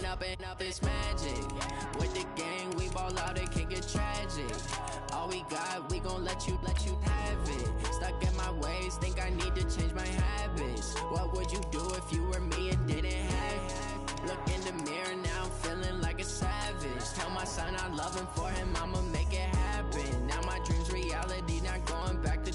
up this magic. With the gang, we ball out, it can get tragic. All we got, we gon' let you have it. Stuck in my ways, think I need to change my habits. What would you do if you were me and didn't have it? Look in the mirror, now I'm feeling like a savage. Tell my son I love him, for him I'ma make it happen. Now my dream's reality, not going back to.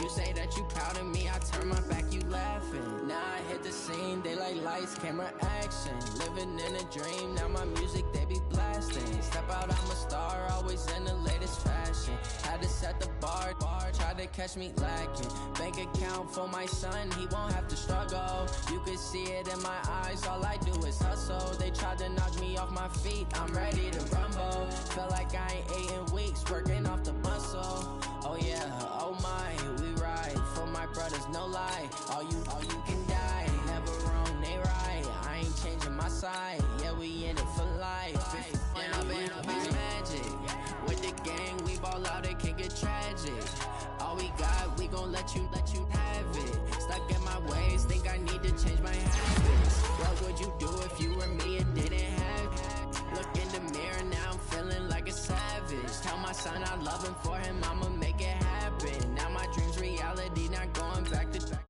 You say that you proud of me, I turn my back, you laughing. Now I hit the scene, they like lights, camera, action. Living in a dream, now my music, they be blasting. Step out, I'm a star, always in the latest fashion. Had to set the bar, try to catch me lacking. Bank account for my son, he won't have to struggle. You can see it in my eyes, all I do is hustle. They tried to knock me off my feet, I'm ready to rumble. Felt like I ain't ate in weeks, working off the muscle. Oh yeah, oh my, we ride for my brothers, no lie. All you can die, never wrong, they right. I ain't changing my side, yeah, we in it for life. Up is magic. With the gang, we ball out, it can get tragic. All we got, we gon' let you have it. Stuck in my ways, think I need to change my habits. What would you do if you were me and didn't have it? Look in the mirror, now I'm feeling like a savage. Tell my son I love him, for him I'ma make it happen. Now my dream's reality, not going back to back.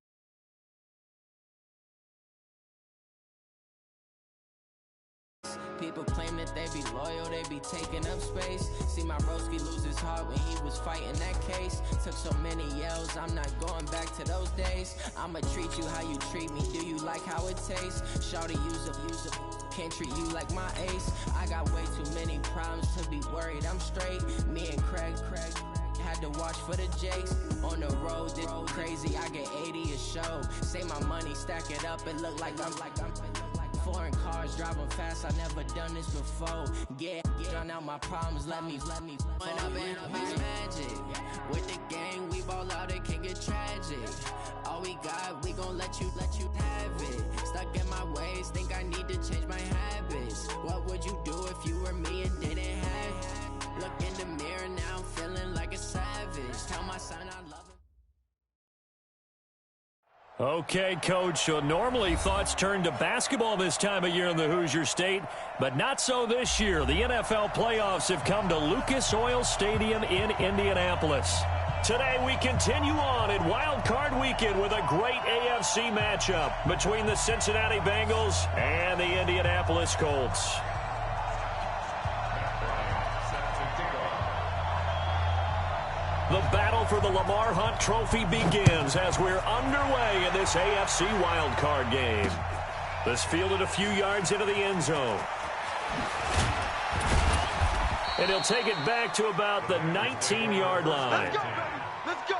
People claim that they be loyal, they be taking up space. See my broski lose his heart when he was fighting that case. Took so many yells, I'm not going back to those days. I'ma treat you how you treat me, do you like how it tastes? Shawty use up, can't treat you like my ace. I got way too many problems to be worried, I'm straight. Me and Craig had to watch for the Jakes. On the road, it's crazy, I get 80 a show. Say my money, stack it up, it look like I'm foreign cars, driving fast, I never done this before. Get drown out my problems, let me up is magic. With the gang, we ball out, it can get tragic. All we got, we gon' let you have it. Stuck in my ways, think I need to change my habits. What would you do if you were me and didn't have it? Look in the mirror, now I'm feeling like a savage. Tell my son I love him. Okay, Coach, so normally thoughts turn to basketball this time of year in the Hoosier State, but not so this year. The NFL playoffs have come to Lucas Oil Stadium in Indianapolis. Today we continue on in Wild Card Weekend with a great AFC matchup between the Cincinnati Bengals and the Indianapolis Colts. The battle for the Lamar Hunt Trophy begins as we're underway in this AFC wildcard game. This fielded a few yards into the end zone. And he'll take it back to about the 19-yard line. Let's go, baby. Let's go.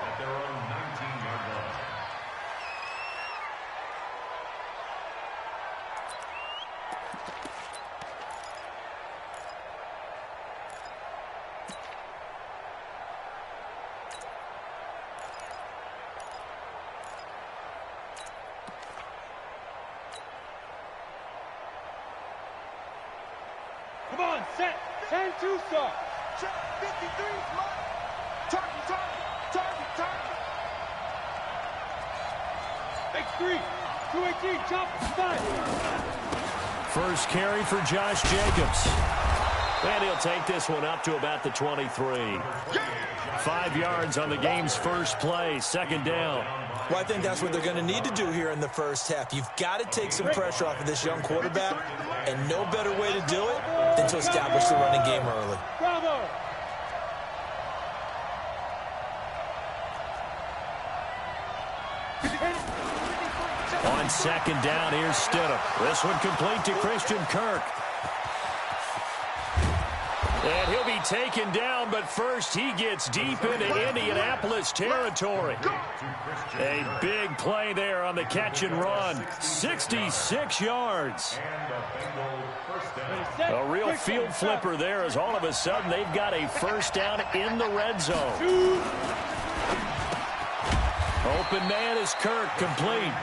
Come on, set. 10-2 start. Check 53 is mine. Target. X3. 218, jump, start. First carry for Josh Jacobs. And he'll take this one up to about the 23. 5 yards on the game's first play, second down. Well, I think that's what they're going to need to do here in the first half. You've got to take some pressure off of this young quarterback, and no better way to do it than to establish the running game early. Bravo. On second down, here's Stidham. This one complete to Christian Kirk. And he'll be taken down, but first he gets deep into Indianapolis territory. A big play there on the catch and run. 66 yards. A real field flipper there as all of a sudden they've got a first down in the red zone. Open man is Kirk, complete.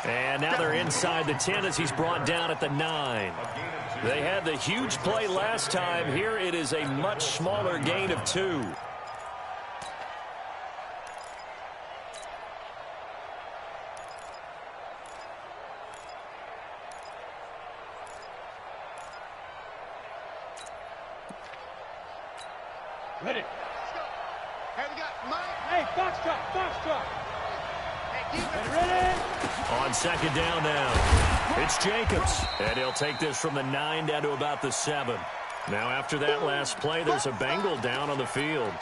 And now they're inside the 10 as he's brought down at the 9. They had the huge play last time. Here it is a much smaller gain of 2. Ready. Hey, we got Mike. Hey, box drop. Ready. On second down now, it's Jacobs. And he'll take this from the 9 down to about the 7. Now, after that last play, there's a Bengal down on the field.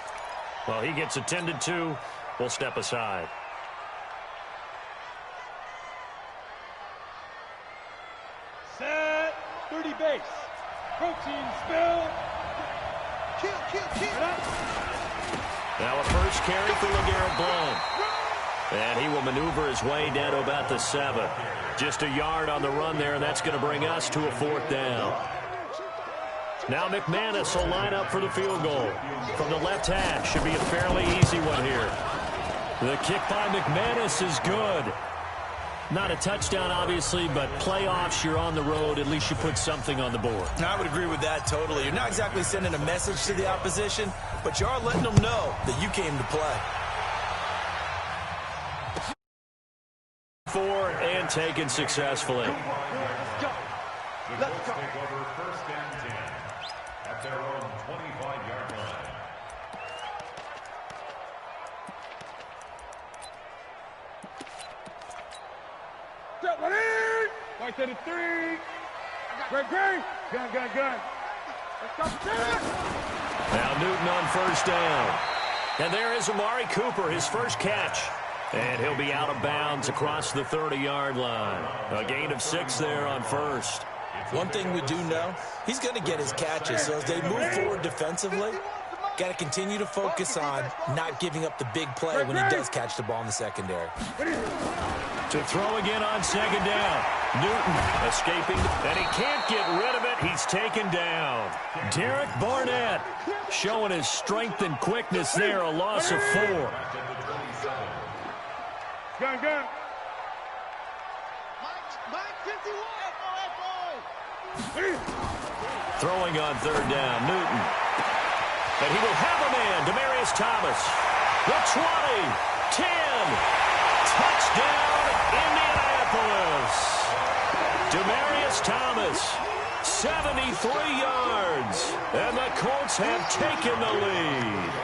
Well, he gets attended to. We'll step aside. Set. 30 base. Protein spill. Kill. Now a first carry for LeGarrette Blount. And he will maneuver his way down to about the 7. Just a yard on the run there, and that's going to bring us to a 4th down. Now McManus will line up for the field goal. From the left hash, should be a fairly easy one here. The kick by McManus is good. Not a touchdown, obviously, but playoffs, you're on the road. At least you put something on the board. I would agree with that totally. You're not exactly sending a message to the opposition, but you are letting them know that you came to play. 4 and taken successfully. Let's go. Take over 1st and 10 at their own 25-yard line. Set, ready. Right to the 3. Great. Gun. Let's go. Now Newton on first down. And there is Amari Cooper, his first catch. And he'll be out of bounds across the 30-yard line. A gain of 6 there on first. One thing we do know, he's going to get his catches. So as they move forward defensively, got to continue to focus on not giving up the big play when he does catch the ball in the secondary. To throw again on second down. Newton escaping, and he can't get rid of it. He's taken down. Derek Barnett showing his strength and quickness there, a loss of 4. Gun. Mike 51. Throwing on third down, Newton. And he will have a man, Demaryius Thomas. The 20, 10, touchdown, Indianapolis. Demaryius Thomas, 73 yards. And the Colts have taken the lead.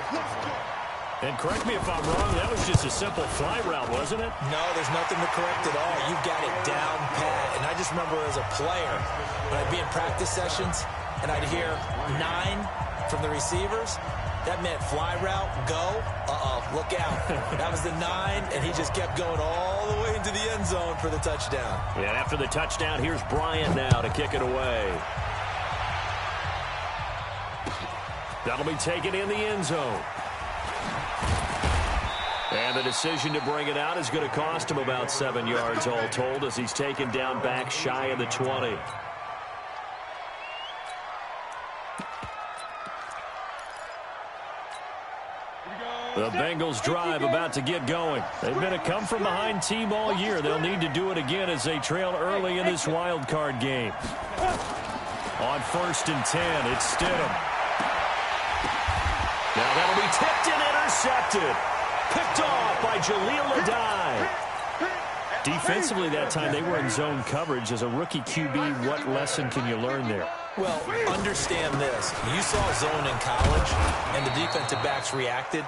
And correct me if I'm wrong, that was just a simple fly route, wasn't it? No, there's nothing to correct at all. You've got it down pat. And I just remember as a player, when I'd be in practice sessions, and I'd hear 9 from the receivers, that meant fly route, go, look out. That was the 9, and he just kept going all the way into the end zone for the touchdown. Yeah, after the touchdown, here's Bryant now to kick it away. That'll be taken in the end zone. And the decision to bring it out is going to cost him about 7 yards all told as he's taken down back shy of the 20. The Bengals drive about to get going. They've been a come-from-behind team all year. They'll need to do it again as they trail early in this wild card game. On 1st and 10, it's Stidham. Now that'll be tipped and intercepted. Picked off by Jaleel Adai. Defensively that time, they were in zone coverage. As a rookie QB, what lesson can you learn there? Well, understand this. You saw zone in college, and the defensive backs reacted,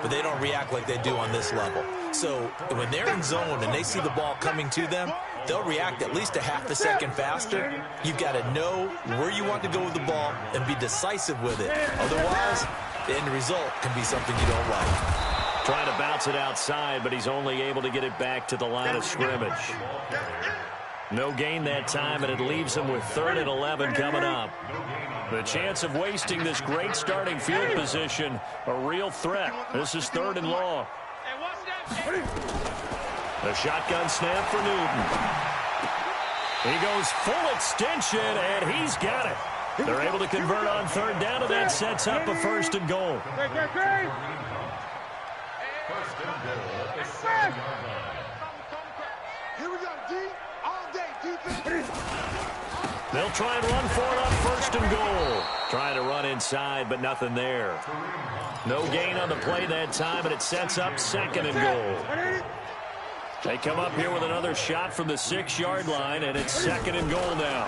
but they don't react like they do on this level. So when they're in zone and they see the ball coming to them, they'll react at least a half a second faster. You've got to know where you want to go with the ball and be decisive with it. Otherwise, the end result can be something you don't like. Trying to bounce it outside, but he's only able to get it back to the line of scrimmage. No gain that time, and it leaves him with 3rd and 11 coming up. The chance of wasting this great starting field position, a real threat. This is 3rd and long. The shotgun snap for Newton. He goes full extension, and he's got it. They're able to convert on 3rd down, and that sets up a 1st and goal. Here we go, D. All day, defense. They'll try and run for it on 1st and goal. Trying to run inside, but nothing there. No gain on the play that time, and it sets up 2nd and goal. They come up here with another shot from the 6-yard line, and it's 2nd and goal now.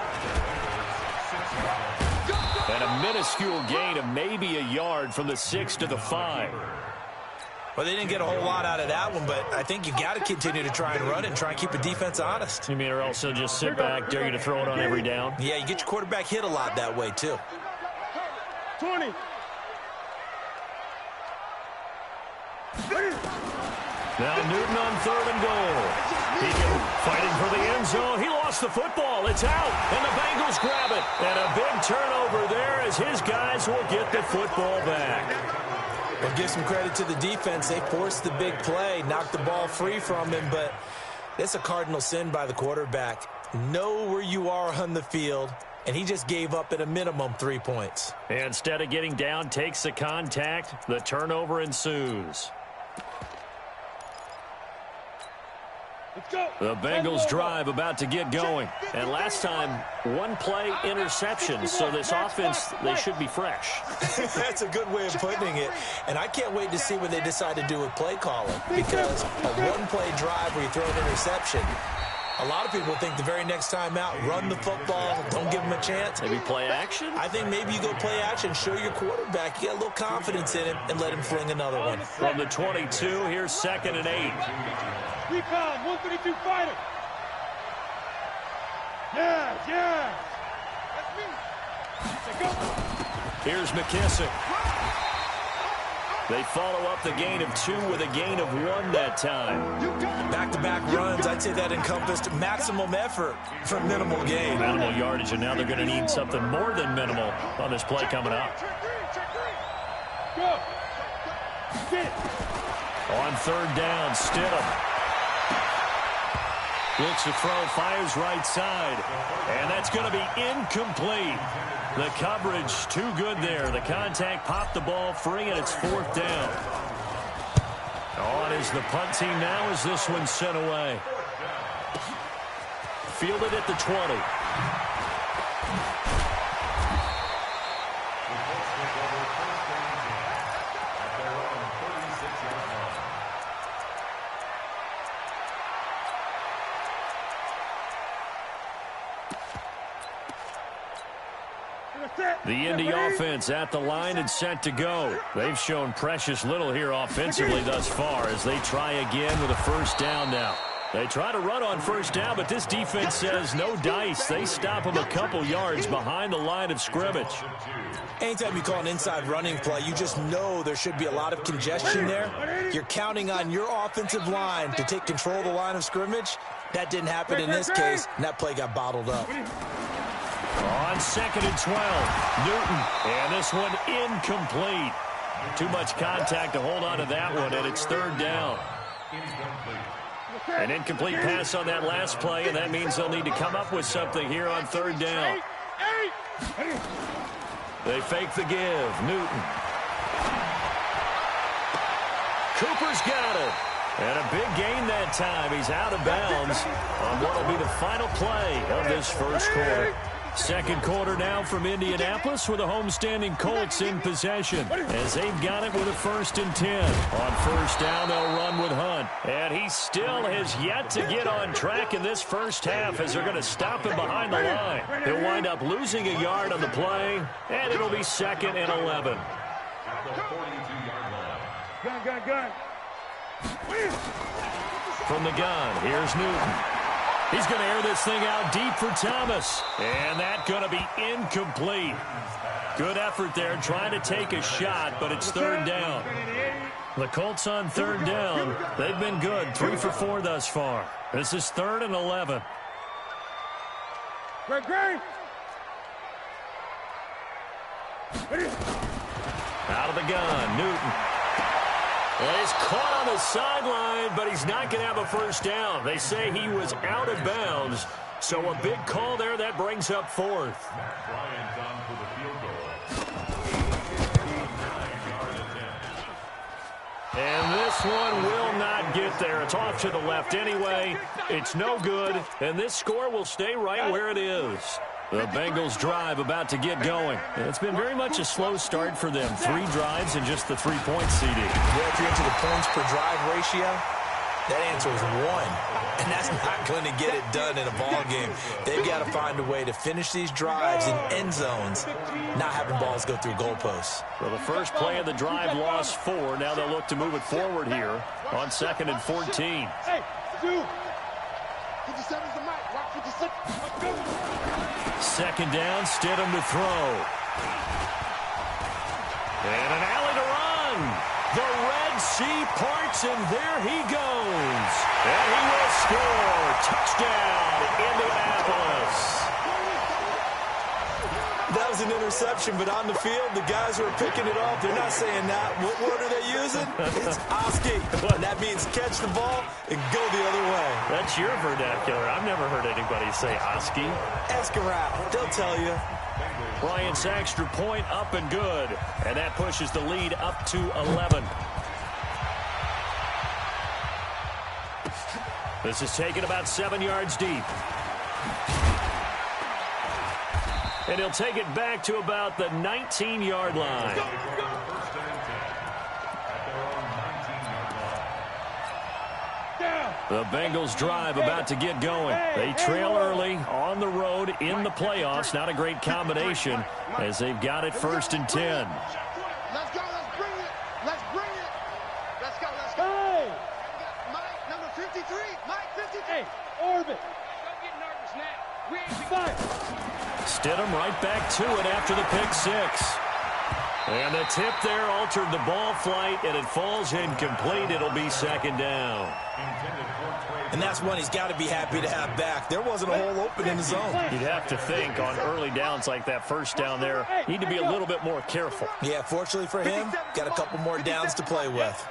And a minuscule gain of maybe a yard from the 6 to the 5. Well, they didn't get a whole lot out of that one, but I think you got to continue to try and run it and try and keep the defense honest. You mean, or also just sit back, dare you to throw it on every down? Yeah, you get your quarterback hit a lot that way, too. 20. Now Newton on 3rd and goal. He fighting for the end zone. He lost the football. It's out, and the Bengals grab it. And a big turnover there as his guys will get the football back. Well, give some credit to the defense. They forced the big play, knocked the ball free from him, but it's a cardinal sin by the quarterback. Know where you are on the field, and he just gave up at a minimum 3 points. Instead of getting down, takes the contact. The turnover ensues. The Bengals drive about to get going. And last time, one play interception. So this offense, they should be fresh. That's a good way of putting it. And I can't wait to see what they decide to do with play calling. Because a one-play drive where you throw an interception, a lot of people think the very next time out, run the football, don't give them a chance. Maybe play action? I think maybe you go play action, show your quarterback you got a little confidence in him, and let him fling another one. From the 22, here's 2nd and 8. Recon, 132 fighter. Yeah. That's me. Here's McKissick. They follow up the gain of 2 with a gain of 1 that time. Back-to-back runs, I'd say that encompassed maximum effort for minimal gain. Minimal yardage, and now they're going to need something more than minimal on this play coming up. Go. Sit. On 3rd down, Stidham. Looks to throw, fires right side. And that's going to be incomplete. The coverage too good there. The contact popped the ball free, and it's 4th down. On is the punt team now as this one's sent away. Fielded at the 20. The Indy offense at the line and set to go. They've shown precious little here offensively thus far as they try again with a 1st down now. They try to run on 1st down, but this defense says no dice. They stop them a couple yards behind the line of scrimmage. Anytime you call an inside running play, you just know there should be a lot of congestion there. You're counting on your offensive line to take control of the line of scrimmage. That didn't happen in this case, and that play got bottled up. On 2nd and 12, Newton, and this one incomplete. Too much contact to hold on to that one, and it's 3rd down. An incomplete pass on that last play, and that means they'll need to come up with something here on 3rd down. They fake the give. Newton. Cooper's got it. And a big gain that time. He's out of bounds on what will be the final play of this 1st quarter. 2nd quarter now from Indianapolis with the homestanding Colts in possession as they've got it with a 1st and 10. On 1st down, they'll run with Hunt. And he still has yet to get on track in this 1st half as they're going to stop him behind the line. He'll wind up losing a yard on the play, and it'll be 2nd and 11. Gun. From the gun, here's Newton. He's going to air this thing out deep for Thomas. And that's going to be incomplete. Good effort there trying to take a shot, but it's 3rd down. The Colts on 3rd down. They've been good, 3 for 4 thus far. This is 3rd and 11. Great. Out of the gun, Newton. Well, he's caught on the sideline, but he's not going to have a 1st down. They say he was out of bounds, so a big call there that brings up 4th. And this one will not get there. It's off to the left anyway. It's no good, and this score will stay right where it is. The Bengals drive about to get going. It's been very much a slow start for them. 3 drives and just the 3-point CD. Well, if you're into the points per drive ratio, That answer is 1, and that's not going to get it done in a ball game. They've got to find a way to finish these drives in end zones, not having balls go through goalposts. Well, the first play of the drive lost 4. Now they'll look to move it forward here on 2nd and 14. Hey, dude. 57's the mic. Watch 56. Let's go. 2nd down, Stidham to throw. And an alley to run. The Red Sea parts, and there he goes. And he will score. Touchdown, Indianapolis. That was an interception, but on the field, the guys who are picking it off, they're not saying that. What word are they using? It's Oski. And that means catch the ball and go the other way. That's your vernacular. I've never heard anybody say Oski. Ask around. They'll tell you. Bryant's extra point up and good. And that pushes the lead up to 11. This is taken about 7 yards deep. And he'll take it back to about the 19-yard line. The Bengals drive about to get going. They trail early on the road in the playoffs. Not a great combination as they've got it 1st and 10. Let's go. Let's bring it. Let's bring it. Let's go. Let's go. Hey. Mike, number 53. Mike, 53. Hey, Orbit. Don't get nervous now. We ain't fine. Stidham right back to it after the pick 6. And the tip there altered the ball flight, and it falls incomplete. It'll be 2nd down. And that's one he's got to be happy to have back. There wasn't a hole open in the zone. You'd have to think on early downs like that 1st down there, need to be a little bit more careful. Yeah, fortunately for him, got a couple more downs to play with.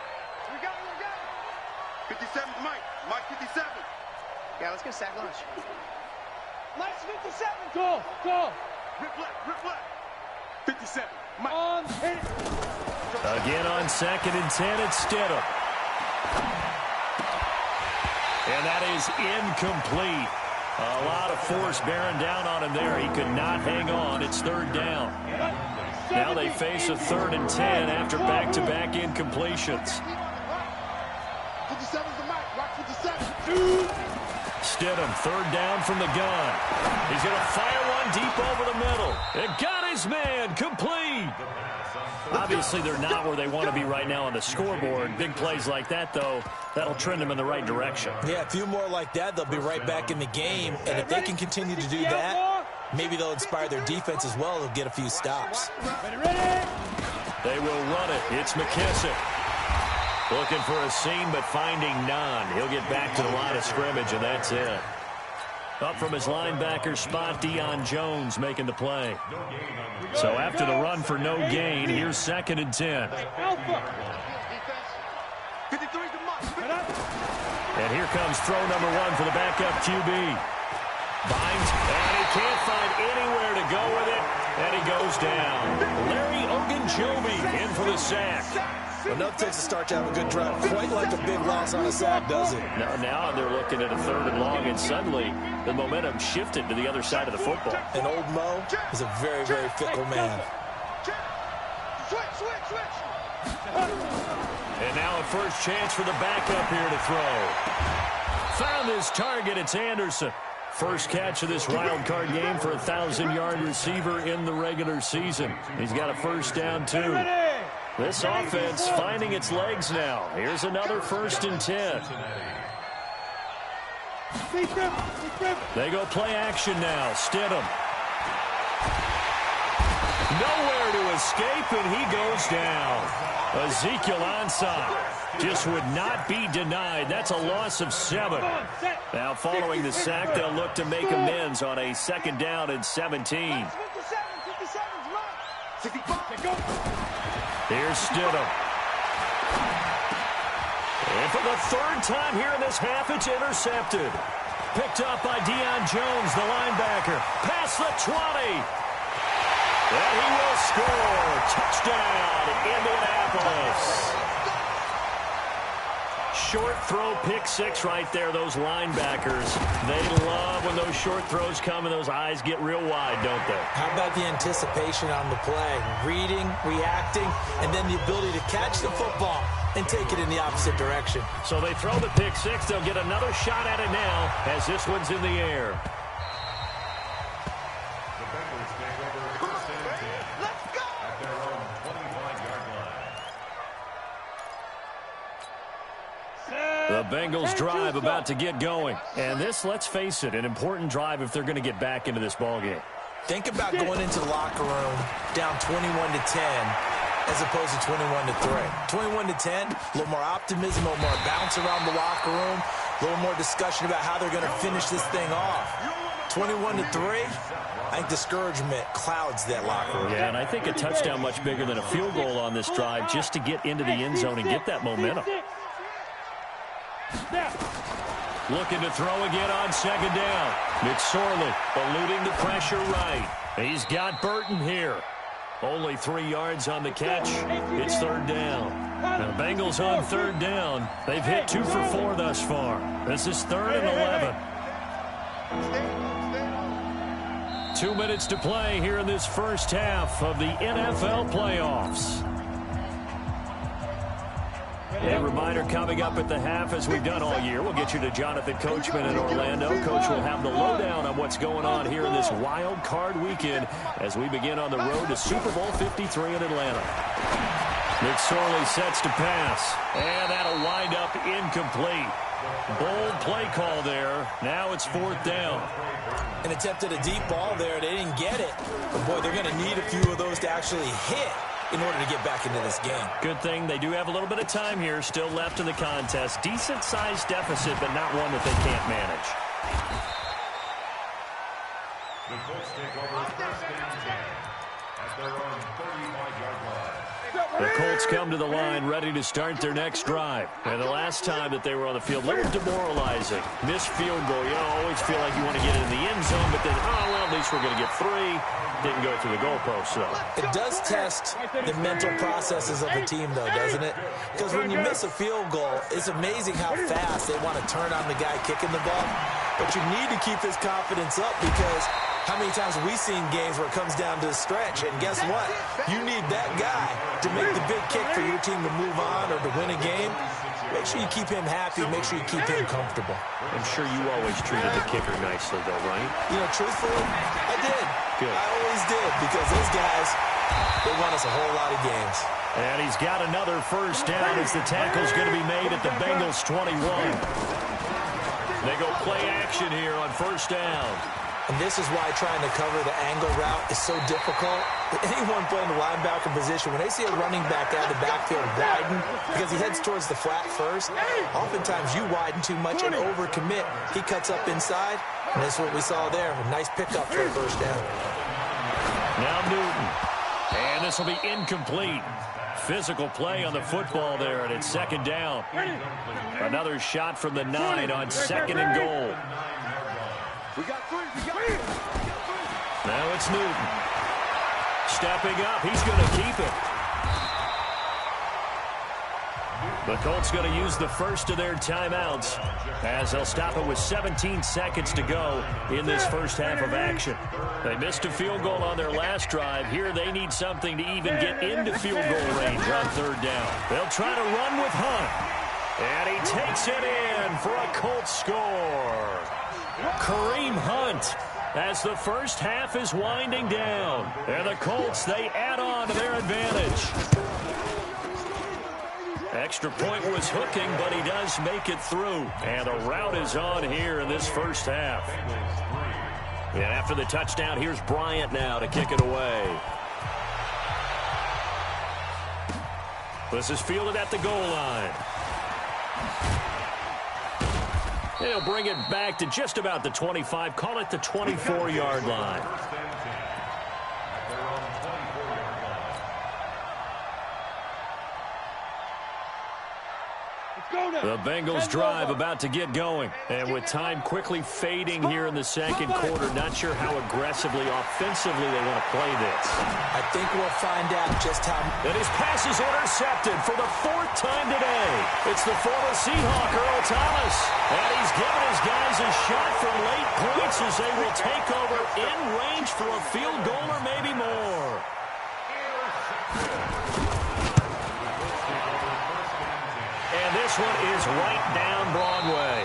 We got it. 57's Mike. Mike 57. Yeah, let's get sack lunch. Mike's 57. Go. Rip left. 57. Mike. On hit. Again on 2nd and 10, it's Stidham. And that is incomplete. A lot of force bearing down on him there. He could not hang on. It's 3rd down. Now they face a 3rd and 10 after back-to-back incompletions. 57's the mic. Rock 57. Stidham, 3rd down from the gun. He's going to fire one deep over the middle. It got his man complete. Obviously, they're not where they want to be right now on the scoreboard. Big plays like that, though, that'll trend them in the right direction. Yeah, a few more like that, they'll be right back in the game. And if they can continue to do that, maybe they'll inspire their defense as well. They'll get a few stops. They will run it. It's McKissick. Looking for a seam, but finding none. He'll get back to the line of scrimmage, and that's it. Up from his linebacker spot, Deion Jones making the play. So after the run for no gain, here's 2nd and 10. And here comes throw number 1 for the backup QB. Binds, and he can't find anywhere to go with it, and he goes down. Larry Ogunjobi in for the sack. Enough takes a start to have a good drive. Quite like a big loss on a sack, does it? Now they're looking at a 3rd and long, and suddenly the momentum shifted to the other side of the football. And old Mo is a very, very fickle man. Switch. And now a first chance for the backup here to throw. Found his target. It's Anderson. First catch of this wild card game for a 1,000-yard receiver in the regular season. He's got a 1st down, too. This offense finding its legs now. Here's another 1st and 10. They go play action now. Stidham. Nowhere to escape, and he goes down. Ezekiel Ansah just would not be denied. That's a loss of 7. Now following the sack, they'll look to make amends on a 2nd down and 17. Here's Stidham. And for the 3rd time here in this half, it's intercepted. Picked up by Deion Jones, the linebacker. Past the 20. And he will score. Touchdown, Indianapolis. short throw pick six right there, those linebackers. They love when those short throws come and those eyes get real wide, don't they? How about the anticipation on the play? Reading, reacting, and then the ability to catch the football and take it in the opposite direction. So they throw the pick six. They'll get another shot at it now as this one's in the air. The Bengals take over first and 10 at their own 25-yard line. The Bengals drive about to get going. And this, let's face it, an important drive if they're going to get back into this ballgame. Think about going into the locker room down 21-10 as opposed to 21-3. 21-10, a little more optimism, a little more bounce around the locker room, a little more discussion about how they're going to finish this thing off. 21-3, I think discouragement clouds that locker room. Yeah, and I think a touchdown much bigger than a field goal on this drive just to get into the end zone and get that momentum. Looking to throw again on second down. McSorley eluding the pressure right. He's got Burton here. Only 3 yards on the catch. It's third down. Now the Bengals on third down. They've hit 2 for 4 thus far. This is 3rd and 11. 2 minutes to play here in this first half of the NFL playoffs. A reminder coming up at the half, as we've done all year. We'll get you to Jonathan Coachman in Orlando. Coach will have the lowdown on what's going on here in this wild card weekend as we begin on the road to Super Bowl 53 in Atlanta. McSorley sets to pass, and that'll wind up incomplete. Bold play call there. Now it's 4th down. And attempted a deep ball there. They didn't get it. But, boy, they're going to need a few of those to actually hit in order to get back into this game. Good thing they do have a little bit of time here still left in the contest. Decent-sized deficit, but not one that they can't manage. The Colts take over first and 10 at their own 35-yard line. The Colts come to the line ready to start their next drive. And the last time that they were on the field, a little demoralizing. Missed field goal. You know, always feel like you want to get it in the end zone, but then, oh, well, at least we're going to get 3. Didn't go through the goalpost, though. It does test the mental processes of a team, though, doesn't it? Because when you miss a field goal, it's amazing how fast they want to turn on the guy kicking the ball. But you need to keep his confidence up because how many times have we seen games where it comes down to the stretch? And guess what? You need that guy to make the big kick for your team to move on or to win a game. Make sure you keep him happy. Make sure you keep him comfortable. I'm sure you always treated the kicker nicely, though, right? You know, truthfully, I did. Good. I always did because those guys, they won us a whole lot of games. And he's got another first down as the tackle's going to be made at the Bengals 21. They go play action here on first down. And this is why trying to cover the angle route is so difficult. Anyone playing the linebacker position, when they see a running back out of the backfield widen, because he heads towards the flat first, oftentimes you widen too much and overcommit. He cuts up inside, and that's what we saw there. A nice pickup for a first down. Now Newton. And this will be incomplete. Physical play on the football there, and it's second down. Another shot from the 9 on 2nd and goal. Now it's Newton. Stepping up. He's going to keep it. The Colts going to use the first of their timeouts as they'll stop it with 17 seconds to go in this first half of action. They missed a field goal on their last drive. Here they need something to even get into field goal range on third down. They'll try to run with Hunt. And he takes it in for a Colts score. Kareem Hunt as the first half is winding down. And the Colts, they add on to their advantage. Extra point was hooking, but he does make it through. And the route is on here in this first half. And after the touchdown, here's Bryant now to kick it away. This is fielded at the goal line. They'll bring it back to just about the 25. Call it the 24-yard line. The Bengals drive about to get going. And with time quickly fading here in the second quarter, not sure how aggressively, offensively they want to play this. I think we'll find out just how. And his pass is intercepted for the 4th time today. It's the former Seahawk, Earl Thomas. And he's given his guys a shot for late points as they will take over in range for a field goal or maybe more. And this one is right down Broadway.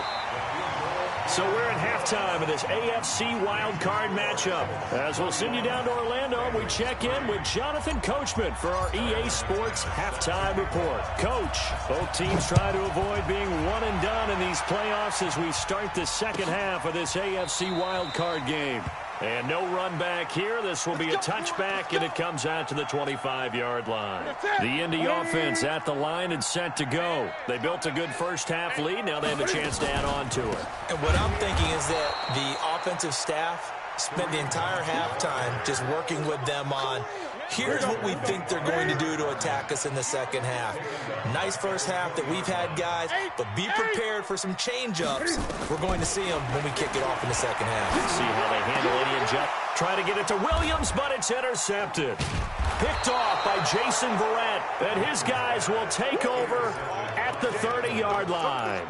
So we're at halftime of this AFC wildcard matchup. As we'll send you down to Orlando, we check in with Jonathan Coachman for our EA Sports Halftime Report. Coach, both teams try to avoid being one and done in these playoffs as we start the second half of this AFC wildcard game. And no run back here. This will be a touchback, and it comes out to the 25-yard line. The Indy offense at the line and set to go. They built a good first-half lead. Now they have a chance to add on to it. And what I'm thinking is that the offensive staff spent the entire halftime just working with them on, here's what we think they're going to do to attack us in the second half. Nice first half that we've had, guys, but be prepared for some change-ups. We're going to see them when we kick it off in the second half. See how they handle it. Try to get it to Williams, but it's intercepted. Picked off by Jason Verrett, and his guys will take over at the 30-yard line.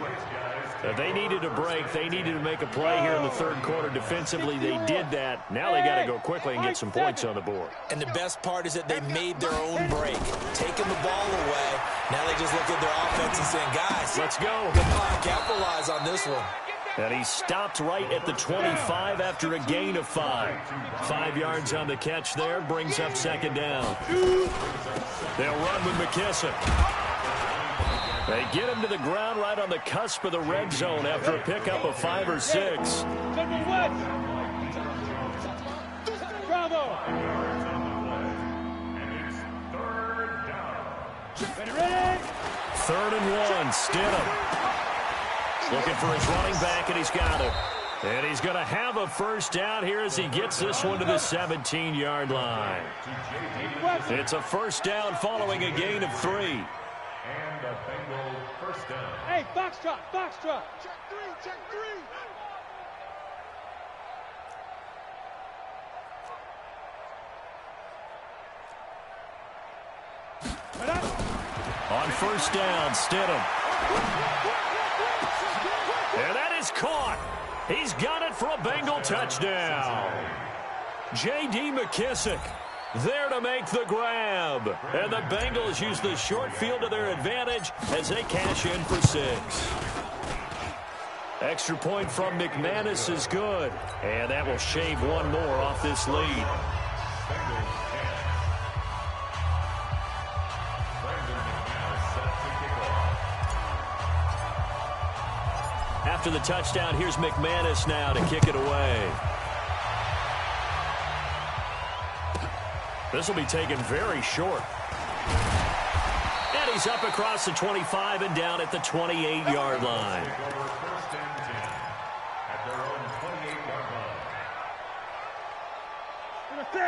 They needed a break. They needed to make a play here in the third quarter. Defensively, they did that. Now they got to go quickly and get some points on the board. And the best part is that they made their own break, taking the ball away. Now they just look at their offense and saying, guys, let's go. Come on, capitalize on this one. And he stopped right at the 25 after a gain of 5. 5 yards on the catch there, brings up second down. They'll run with McKissick. They get him to the ground right on the cusp of the red zone after a pickup of 5 or 6. Bravo. Ready? 3rd and 1, Stidham. Looking for his running back, and he's got it. And he's going to have a first down here as he gets this one to the 17-yard line. It's a first down following a gain of 3. And a Bengal first down. Hey, foxtrot, foxtrot. Check 3, check 3. On first down, Stidham. And that is caught. He's got it for a Bengal touchdown. J.D. McKissick there to make the grab. And the Bengals use the short field to their advantage as they cash in for 6. Extra point from McManus is good. And that will shave one more off this lead. After the touchdown, here's McManus now to kick it away. This will be taken very short. And he's up across the 25 and down at the 28-yard line.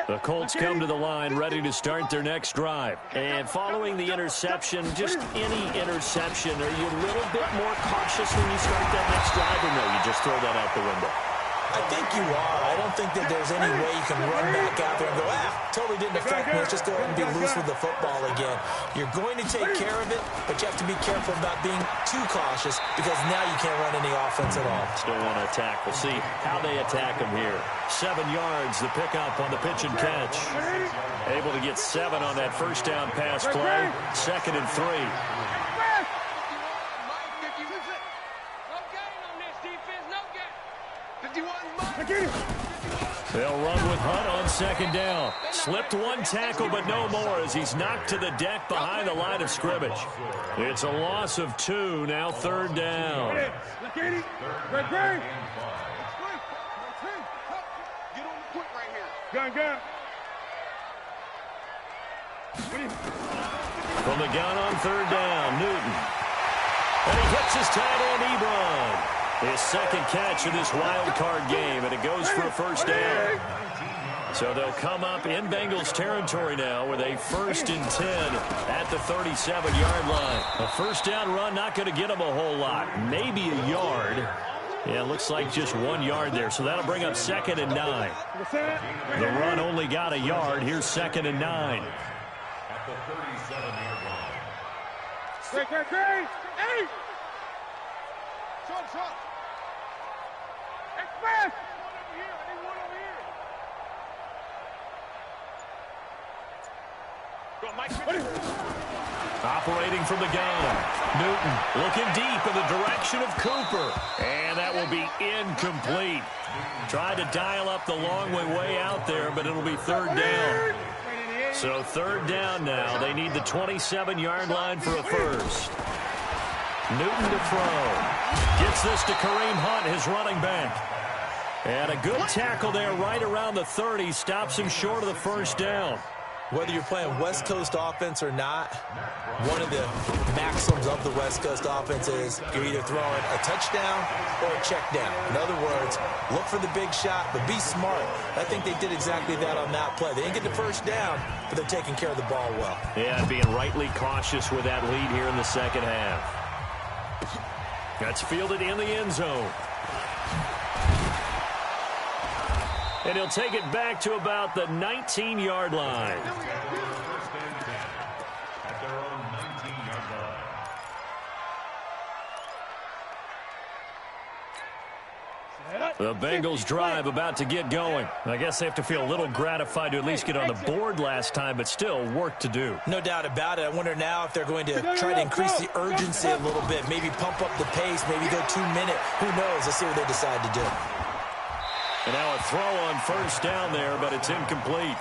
The Colts come to the line ready to start their next drive. And following the interception, just any interception, are you a little bit more cautious when you start that next drive, or no, you just throw that out the window? I think you are. I don't think that there's any way you can run back out there and go, totally didn't affect me. Let's just go ahead and be loose with the football again. You're going to take care of it, but you have to be careful about being too cautious because now you can't run any offense at all. Still want to attack. We'll see how they attack them here. 7 yards, the pickup on the pitch and catch. Able to get 7 on that first down pass play. 2nd and 3. They'll run with Hunt on second down. Slipped one tackle, but no more as he's knocked to the deck behind the line of scrimmage. It's a loss of 2, now 3rd down. Get on the quick right here. Gun. From the gun on 3rd down, Newton. And he hits his tight end, Ebron. His second catch of this wild card game, and it goes for a first down. So they'll come up in Bengals territory now with a 1st and 10 at the 37-yard line. A first down run not going to get them a whole lot. Maybe a yard. Yeah, it looks like just 1 yard there. So that'll bring up 2nd and 9. The run only got a yard. Here's 2nd and 9. At the 37-yard line. Great. Hey! Short. Express! I need one over here. Operating from the gun. Newton looking deep in the direction of Cooper. And that will be incomplete. Tried to dial up the long way out there, but it'll be 3rd down. So 3rd down now. They need the 27-yard line for a first. Newton to throw. Gets this to Kareem Hunt, his running back. And a good tackle there right around the 30. Stops him short of the first down. Whether you're playing West Coast offense or not, one of the maxims of the West Coast offense is you're either throwing a touchdown or a check down. In other words, look for the big shot, but be smart. I think they did exactly that on that play. They didn't get the first down, but they're taking care of the ball well. Yeah, being rightly cautious with that lead here in the second half. That's fielded in the end zone. And he'll take it back to about the 19-yard line. First and 10 at their own 19-yard line. The Bengals drive about to get going. I guess they have to feel a little gratified to at least get on the board last time, but still work to do. No doubt about it. I wonder now if they're going to try to increase the urgency a little bit, maybe pump up the pace, maybe go 2-minute. Who knows? Let's see what they decide to do. And now a throw on first down there, but it's incomplete.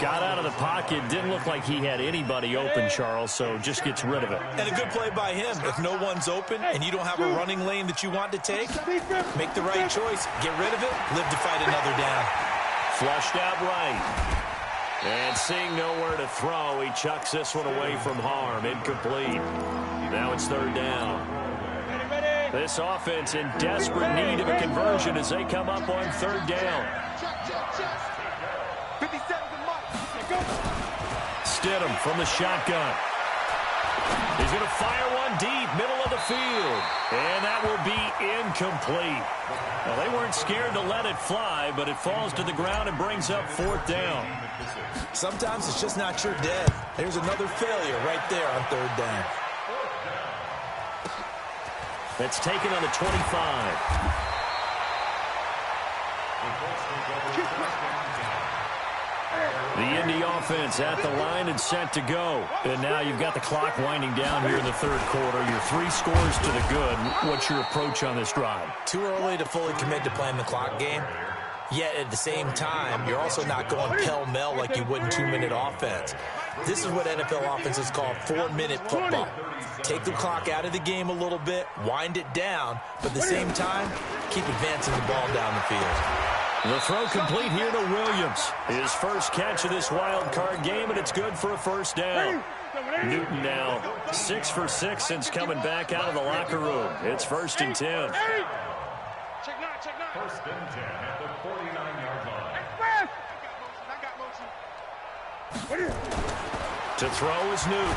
Got out of the pocket. Didn't look like he had anybody open, Charles, so just gets rid of it. And a good play by him. If no one's open and you don't have a running lane that you want to take, make the right choice. Get rid of it. Live to fight another down. Flushed out right. And seeing nowhere to throw, he chucks this one away from harm. Incomplete. Now it's 3rd down. This offense in desperate need of a conversion as they come up on 3rd down. 57 to Mike. Stidham from the shotgun. He's going to fire one deep, middle of the field. And that will be incomplete. Well, they weren't scared to let it fly, but it falls to the ground and brings up 4th down. Sometimes it's just not your day. There's another failure right there on 3rd down. That's taken on the 25. The Indy offense at the line and set to go. And now you've got the clock winding down here in the 3rd quarter. You're 3 scores to the good. What's your approach on this drive? Too early to fully commit to playing the clock game. Yet at the same time, you're also not going pell-mell like you would in 2-minute offense. This is what NFL offenses call 4-minute football. Take the clock out of the game a little bit, wind it down, but at the same time, keep advancing the ball down the field. The throw complete here to Williams. His first catch of this wild card game, and it's good for a first down. Newton now 6 for 6 since coming back out of the locker room. It's 1st and 10. Check 9. 1st and 10 at the 49-yard line. Express! I got motion. To throw is Newton.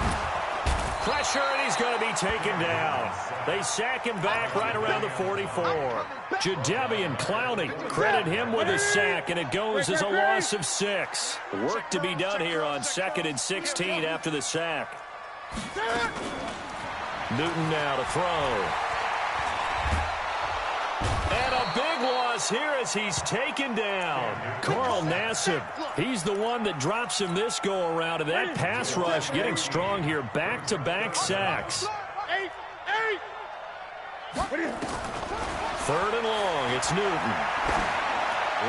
Pressure, and he's going to be taken down. They sack him back right around the 44. Jadeveon Clowney, credit him with a sack, and it goes as a loss of 6. Work to be done here on 2nd and 16 after the sack. Newton now to throw. And a big loss here as he's taken down. Carl Nassib, he's the one that drops him this go-around, and that pass rush getting strong here. Back-to-back sacks. 3rd and long, it's Newton.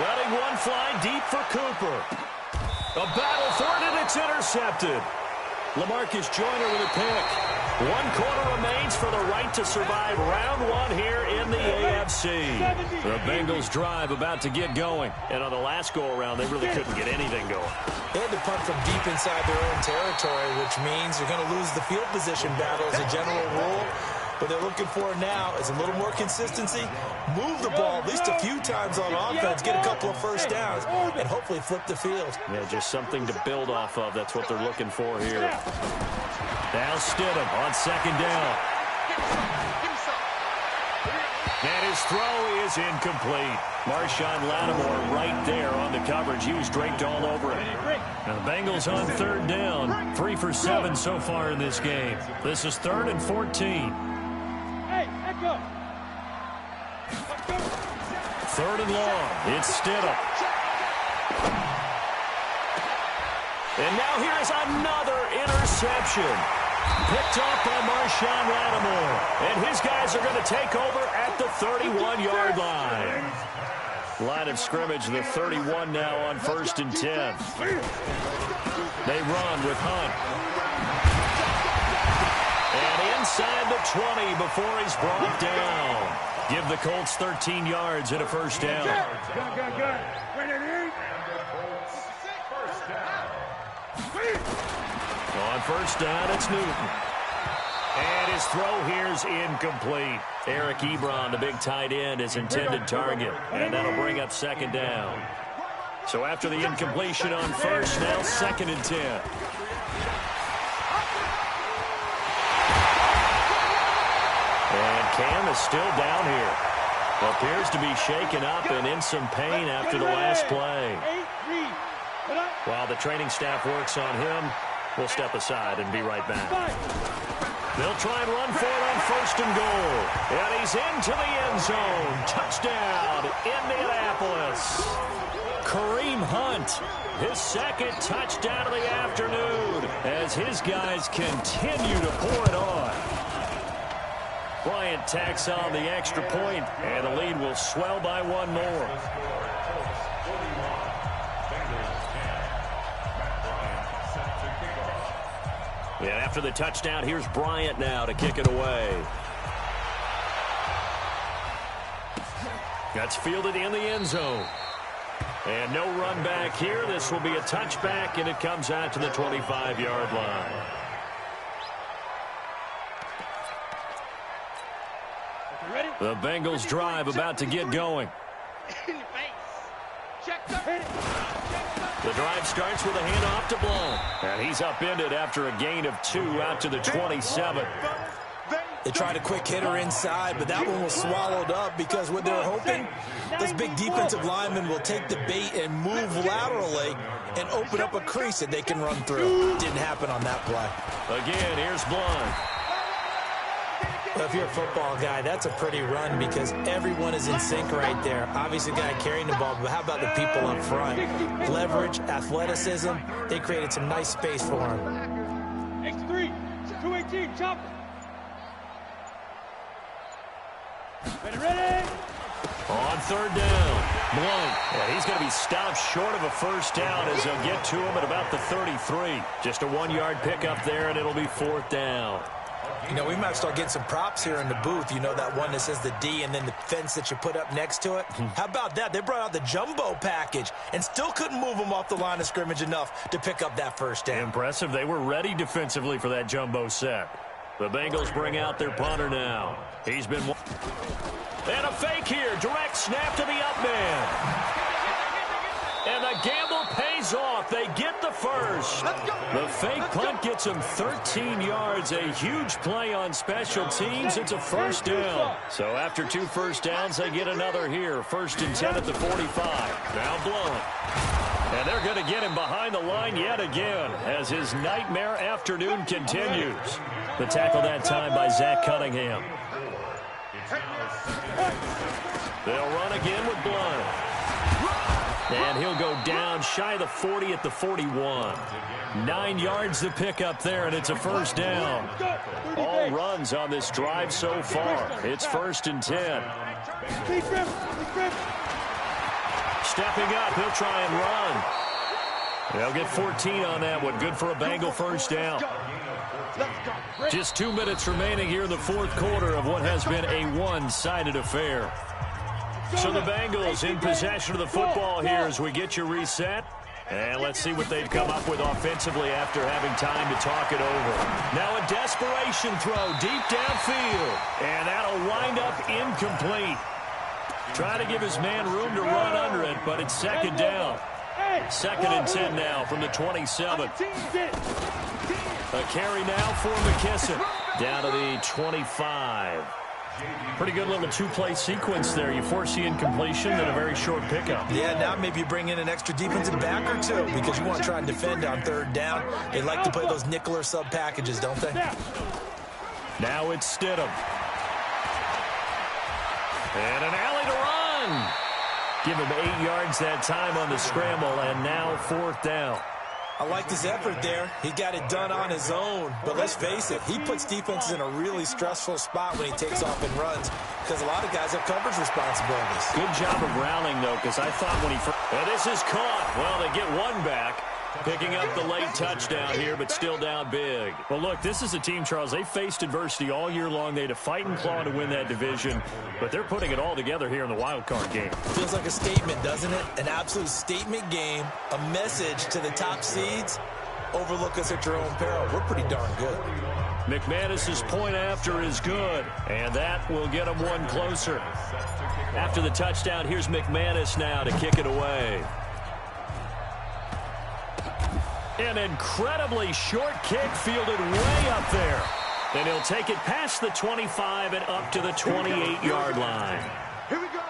Letting one fly deep for Cooper. A battle for it, and it's intercepted. LaMarcus Joyner with a pick. 1 quarter remains for the right to survive round 1 here in the AFC. The Bengals drive about to get going. And on the last go-around, they really couldn't get anything going. They had to punt from deep inside their own territory, which means you're going to lose the field position battle as a general rule. What they're looking for now is a little more consistency, move the ball at least a few times on offense, get a couple of first downs, and hopefully flip the field. Yeah, just something to build off of. That's what they're looking for here. Now Stidham on second down. And his throw is incomplete. Marshawn Lattimore right there on the coverage. He was draped all over it. Now the Bengals on third down. 3 for 7 so far in this game. This is 3rd and 14. Hey, echo. 3rd and long. It's Stidham. And now here's another interception. Picked off by Marshawn Lattimore. And his guys are going to take over at the 31-yard line. Line of scrimmage, the 31 now on 1st and 10. They run with Hunt. And inside the 20 before he's brought down. Give the Colts 13 yards and a first down. On first down, it's Newton. And his throw here is incomplete. Eric Ebron, the big tight end, his intended target. And that'll bring up 2nd down. So after the incompletion on first, now 2nd and 10. And Cam is still down here. Appears to be shaken up and in some pain after the last play. While the training staff works on him, we'll step aside and be right back. They'll try and run for it on 1st and goal. And he's into the end zone. Touchdown, Indianapolis. Kareem Hunt, his 2nd touchdown of the afternoon as his guys continue to pour it on. Bryant tacks on the extra point, and the lead will swell by 1 more. And after the touchdown, here's Bryant now to kick it away. That's fielded in the end zone. And no run back here. This will be a touchback, and it comes out to the 25-yard line. The Bengals drive about to get going. The drive starts with a handoff to Blount. And he's upended after a gain of 2 out to the 27. They tried a quick hitter inside, but that one was swallowed up because what they were hoping, this big defensive lineman will take the bait and move laterally and open up a crease that they can run through. Didn't happen on that play. Again, here's Blount. Well, if you're a football guy, that's a pretty run because everyone is in sync right there. Obviously, the guy carrying the ball, but how about the people up front? Leverage, athleticism, they created some nice space for him. X3, 218, chop. Ready? On 3rd down, Blount. Yeah, he's going to be stopped short of a first down as they'll get to him at about the 33. Just a 1-yard pickup there, and it'll be 4th down. You know, we might start getting some props here in the booth. You know, that one that says the D and then the fence that you put up next to it. How about that? They brought out the jumbo package and still couldn't move them off the line of scrimmage enough to pick up that first down. Impressive. They were ready defensively for that jumbo set. The Bengals bring out their punter now. He's been... And a fake here. Direct snap to the up man. And the gamble pays off. They get the first. The fake punt gets them 13 yards. A huge play on special teams. It's a first down. So after 2 first downs, they get another here. 1st and 10 at the 45. Now Blount. And they're going to get him behind the line yet again as his nightmare afternoon continues. The tackle that time by Zach Cunningham. They'll run again with Blount. And he'll go down shy of the 40 at the 41. 9 yards to pick up there, and it's a first down. All runs on this drive so far. It's 1st and 10. Stepping up, he'll try and run. They'll get 14 on that one. Good for a Bengal first down. Just 2 minutes remaining here in the 4th quarter of what has been a one-sided affair. So the Bengals in possession of the football here as we get you reset. And let's see what they've come up with offensively after having time to talk it over. Now a desperation throw deep downfield. And that'll wind up incomplete. Trying to give his man room to run under it, but it's second down. Second and 10 now from the 27. A carry now for McKissick. Down to the 25. Pretty good little two-play sequence there. You force the incompletion and a very short pickup. Yeah, now maybe you bring in an extra defensive back or two because you want to try and defend on third down. They like to play those nickel or sub packages, don't they? Now it's Stidham. And an alley to run. Give him 8 yards that time on the scramble, and now fourth down. I like this effort there. He got it done on his own. But let's face it, he puts defenses in a really stressful spot when he takes off and runs because a lot of guys have coverage responsibilities. Good job of rallying, though, because I thought when he first... And this is caught. Well, they get one back. Picking up the late touchdown here, but still down big. Well, look, this is a team, Charles. They faced adversity all year long. They had to fight and claw to win that division, but they're putting it all together here in the wild card game. Feels like a statement, doesn't it? An absolute statement game, a message to the top seeds. Overlook us at your own peril. We're pretty darn good. McManus's point after is good, and that will get him one closer. After the touchdown, here's McManus now to kick it away. An incredibly short kick fielded way up there. And he'll take it past the 25 and up to the 28-yard line. Here we go.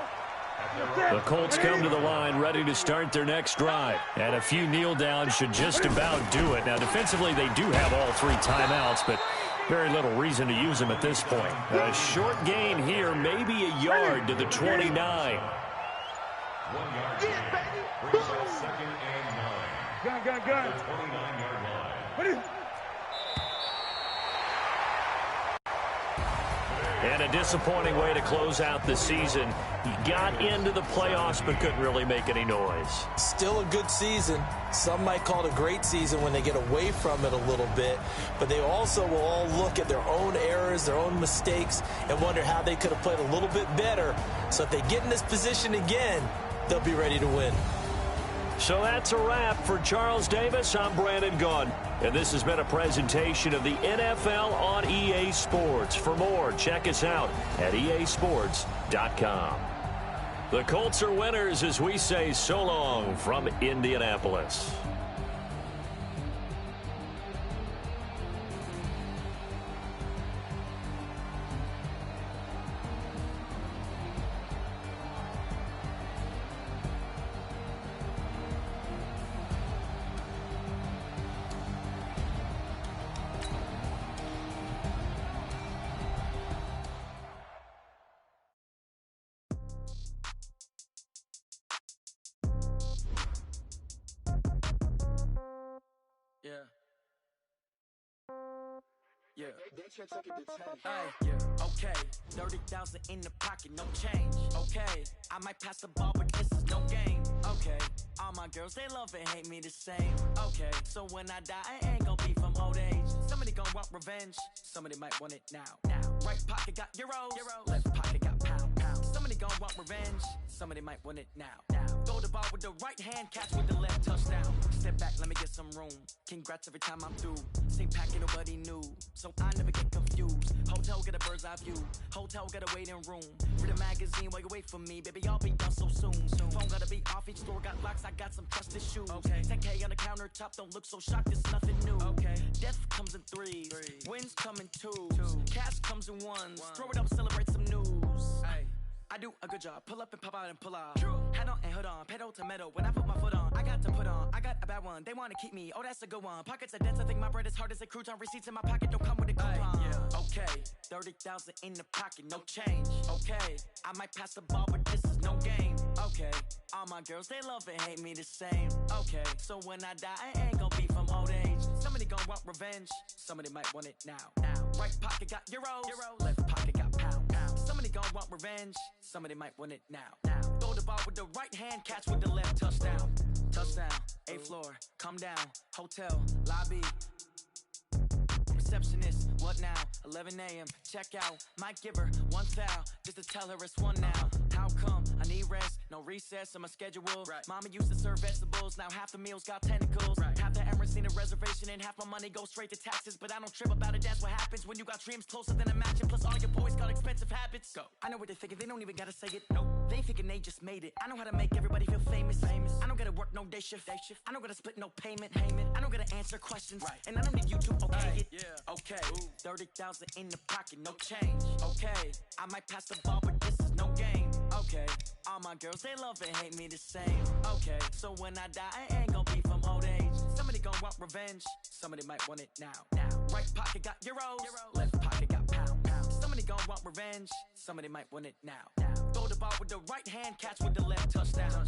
The Colts come to the line ready to start their next drive. And a few kneel downs should just about do it. Now, defensively, they do have all 3 timeouts, but very little reason to use them at this point. A short gain here, maybe a yard to the 29. 1 yard. Second and 9. Gun. 29-yard line. And a disappointing way to close out the season. He got into the playoffs but couldn't really make any noise. Still a good season. Some might call it a great season when they get away from it a little bit. But they also will all look at their own errors, their own mistakes, and wonder how they could have played a little bit better. So if they get in this position again, they'll be ready to win. So that's a wrap for Charles Davis. I'm Brandon Gaudin. And this has been a presentation of the NFL on EA Sports. For more, check us out at easports.com. The Colts are winners as we say so long from Indianapolis. Yeah. Okay. 30,000 in the pocket, no change. Okay. I might pass the ball, but this is no game. Okay. All my girls, they love and hate me the same. Okay. So when I die, I ain't gonna be from old age. Somebody gonna want revenge. Somebody might want it now. Right pocket got euros. Left pocket got pounds. Somebody gonna want revenge. Somebody might want it now. Throw the ball with the right hand, catch with the left, touchdown. Step back, let me get some room. Congrats every time I'm through. Same packet, nobody knew. So I never get confused. Hotel get a bird's eye view. Hotel get a waiting room. Read a magazine while you wait for me. Baby, I'll be done so soon. Phone gotta be off, each store got locks. I got some trusted shoes. Okay. 10K on the countertop, don't look so shocked, it's nothing new. Okay. Death comes in threes. Wins come in twos. Cash comes in ones. Throw it up, celebrate some news. I do a good job. Pull up and pop out and pull out. Head on and hood on. Pedal to metal. When I put my foot on, I got to put on. I got a bad one. They want to keep me. Oh, that's a good one. Pockets are dense. I think my bread is hard as a crouton. Receipts in my pocket don't come with a coupon. Okay. 30,000 in the pocket. No change. Okay. I might pass the ball, but this is no game. Okay. All my girls, they love and hate me the same. Okay. So when I die, I ain't gonna be from old age. Somebody gonna want revenge. Somebody might want it now. Right pocket got euros. Left pocket got pounds. Somebody gonna want revenge. Somebody might want it now. Throw the ball with the right hand, catch with the left, touchdown. Touchdown, 8th floor, come down, hotel, lobby. Receptionist, what now? 11 a.m., check out. Might give her one foul, just to tell her it's one now. How come? I need rest, no recess in my schedule. Right. Mama used to serve vegetables, now half the meals got tentacles. Right. Half the Emirates need a reservation and half my money goes straight to taxes. But I don't trip about it, that's what happens when you got dreams closer than a matching. Plus all your boys got expensive habits. Go. I know what they're thinking, they don't even gotta say it. Nope. They thinking they just made it. I know how to make everybody feel famous. I don't gotta work no day shift. I don't gotta split no payment. I don't gotta answer questions. Right. And I don't need you to okay it. Yeah. Okay. 30,000 in the pocket, no change. Okay. I might pass the ball, but this is no game. Okay. All my girls, they love and hate me the same. Okay. So when I die, I ain't gonna be from old age. Somebody gonna want revenge. Somebody might want it now. Right pocket got euros. Left pocket got pounds. Somebody gonna want revenge. Somebody might want it now. Throw the ball with the right hand, catch with the left, touchdown.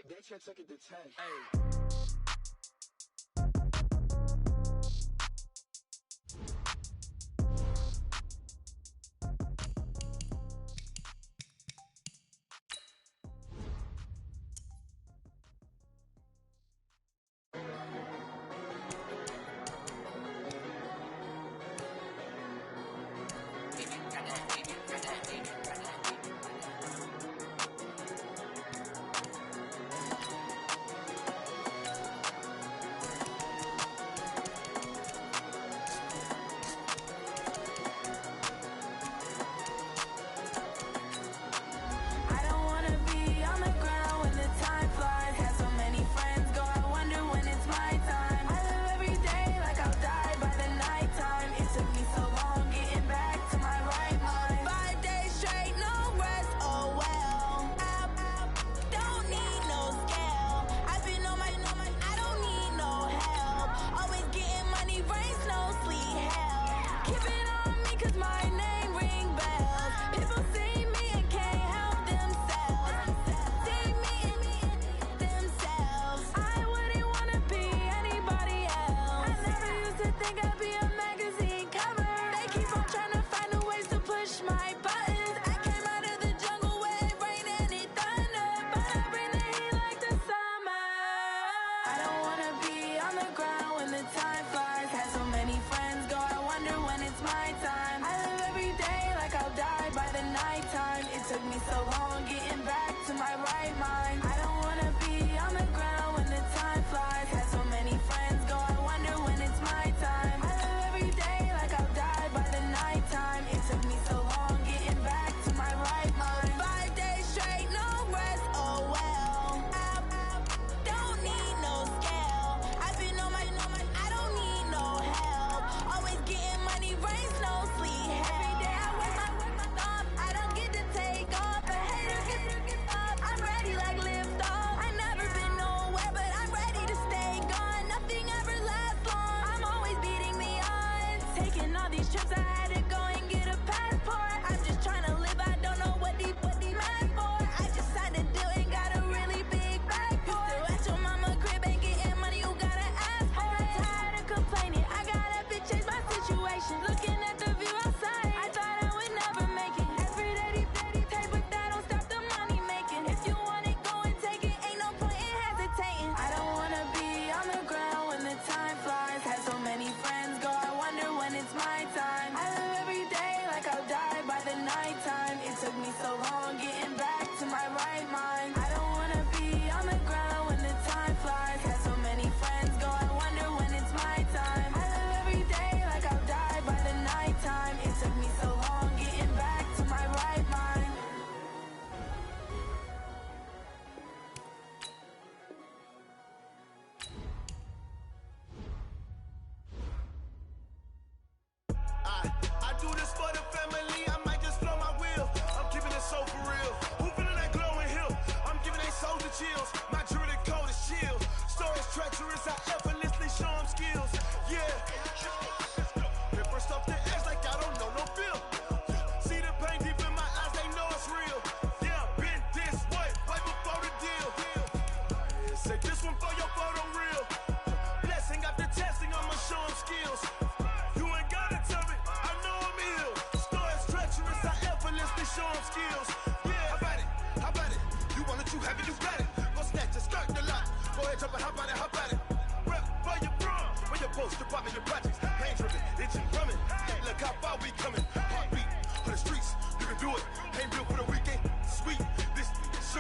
They can't take it to 10. Hey.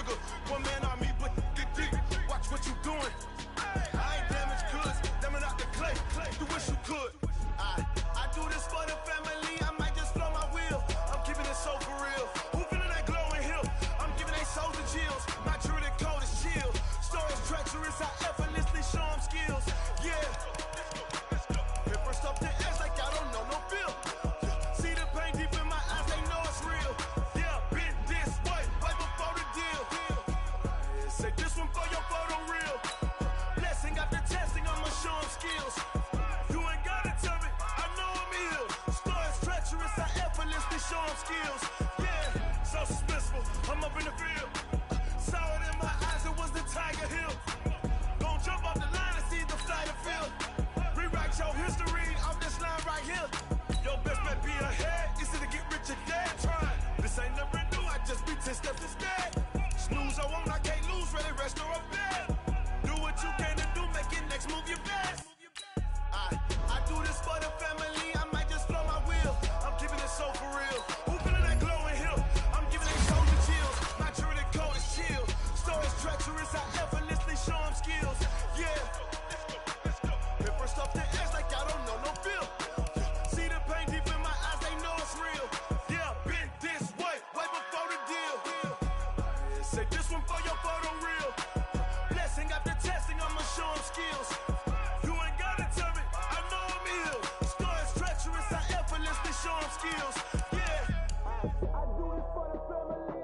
nigga. One man on me, but get deep. Watch what you doing. I ain't damaged goods, damn it out the clay. You wish you could. I do this for the family. I might just blow my wheel. I'm keeping it so for real. Who feeling that glowing hill? I'm giving they souls the chills. My true code is chill. Stories treacherous, I effortlessly show them skills. Yeah. Hit first up the edge like I don't know no feel. See the pain deep in my eyes, they know it's real. Yeah, been this way, right before the deal. Say this one for your photo real. Blessing after testing, I'ma show them skills. You ain't gotta tell me, I know I'm ill. Stories treacherous, I effortlessly show them skills. Yeah, so suspenseful, I'm up in the field. Saw it in my eyes, it was the Tiger Hill. Gon' jump off the line and see the flight of field. Rewrite your history off this line right here. Your best bet be ahead, easy to get rich or dead trying. This ain't never new, I just be 10 steps instead. Snooze I won't, I can't lose, ready, rest or up bed. Do what you can to do, make it next move your best. I do this for the family, I might just blow my wheel. I'm keeping it so for real. Who feeling that glowing hill? I'm giving they souls the chills. My true code is chill. Stories treacherous, I effortlessly show them skills. Yeah. Hit first off the edge like I don't know no feel. See the pain deep in my eyes, they know it's real. Yeah, been this way, way before the deal. Say this one for your photo real. Blessing after testing, I'ma show them skills. You ain't gotta tell me, I know I'm ill. Stories treacherous, I effortlessly show them skills. Yeah. I do this for the family.